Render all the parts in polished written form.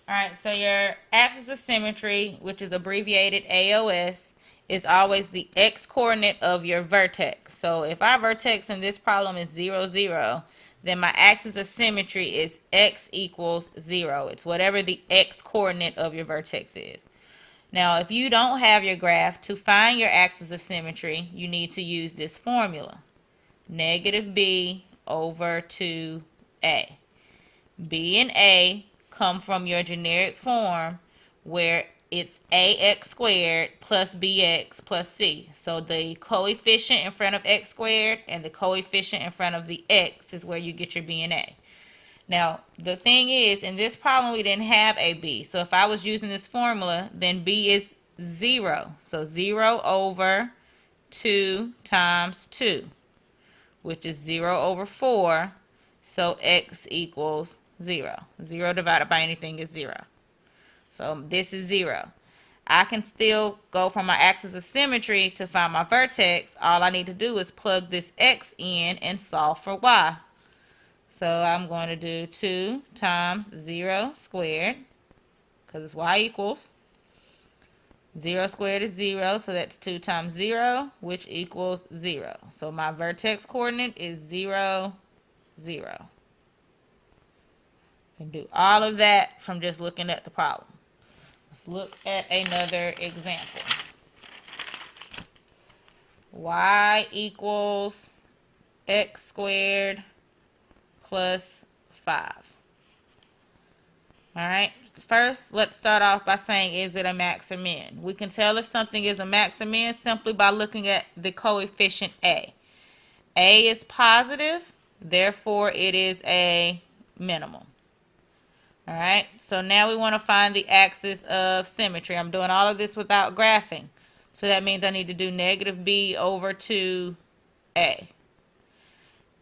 All right, so your axis of symmetry, which is abbreviated AOS, is always the x coordinate of your vertex. So if our vertex in this problem is 0, 0, then my axis of symmetry is x equals 0. It's whatever the x coordinate of your vertex is. Now, if you don't have your graph, to find your axis of symmetry, you need to use this formula. Negative b over 2a. B and A come from your generic form where it's ax squared plus bx plus c. So the coefficient in front of x squared and the coefficient in front of the x is where you get your b and a. Now, the thing is, in this problem, we didn't have a b. So if I was using this formula, then b is 0. So 0 over 2 times 2, which is 0 over 4. So x equals 0. 0 divided by anything is 0. So this is 0. I can still go from my axis of symmetry to find my vertex. All I need to do is plug this x in and solve for y. So I'm going to do 2 times 0 squared, because it's y equals. 0 squared is 0, so that's 2 times 0, which equals 0. So my vertex coordinate is 0, 0. You can do all of that from just looking at the problem. Let's look at another example. Y equals x squared plus 5. Alright, first let's start off by saying, is it a max or min? We can tell if something is a max or min simply by looking at the coefficient a. A is positive, therefore it is a minimum. Alright, so now we want to find the axis of symmetry. I'm doing all of this without graphing. So that means I need to do negative b over 2a.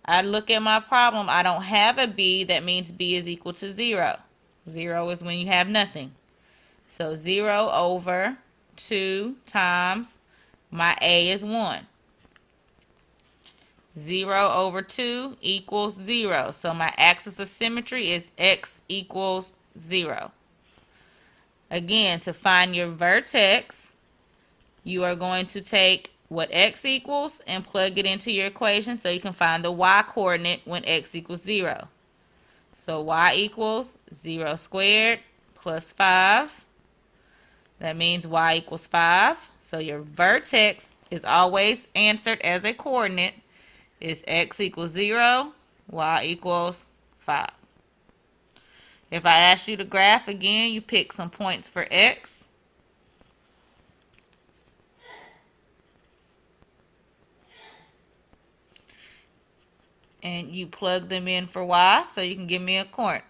I look at my problem. I don't have a b. That means b is equal to 0. 0 is when you have nothing. So 0 over 2 times my a is 1. 0 over 2 equals 0. So my axis of symmetry is x equals 0. Again, to find your vertex, you are going to take what x equals and plug it into your equation so you can find the y coordinate when x equals 0. So y equals 0 squared plus 5. That means y equals 5. So your vertex is always answered as a coordinate. Is x equals 0, y equals 5. If I ask you to graph again, you pick some points for x. And you plug them in for y, so you can give me a point.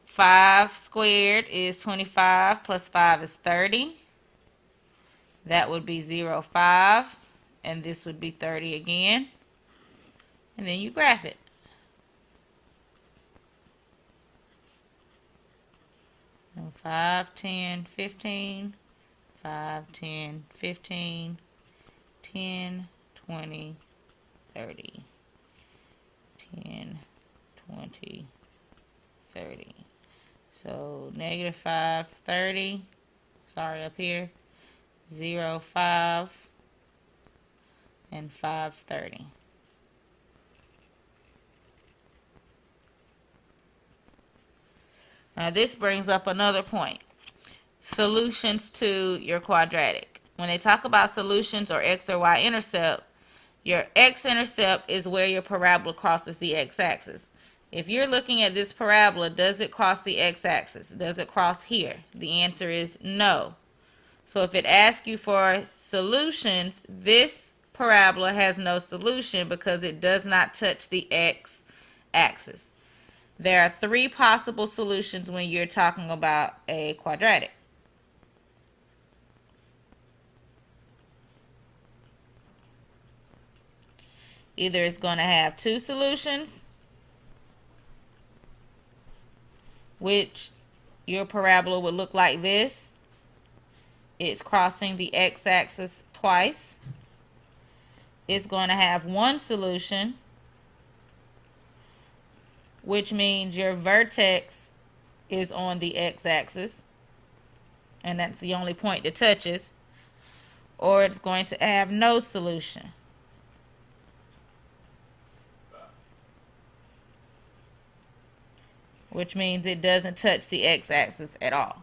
5 squared is 25, plus 5 is 30. That would be 0, 5. And this would be 30 again. And then you graph it. And 5, 10, 15. 5, 10, 15. 10, 20, 30. 10, 20, 30. So negative 5, 30. Sorry, up here. 0, 5. And 5, 30. Now this brings up another point. Solutions to your quadratic. When they talk about solutions or x or y intercept, your x-intercept is where your parabola crosses the x-axis. If you're looking at this parabola, does it cross the x-axis? Does it cross here? The answer is no. So if it asks you for solutions, this parabola has no solution because it does not touch the x-axis. There are 3 possible solutions when you're talking about a quadratic. Either it's going to have 2 solutions, which your parabola would look like this. It's crossing the x-axis twice. It's going to have 1 solution, which means your vertex is on the x-axis, and that's the only point that touches, or it's going to have no solution. Which means it doesn't touch the x-axis at all.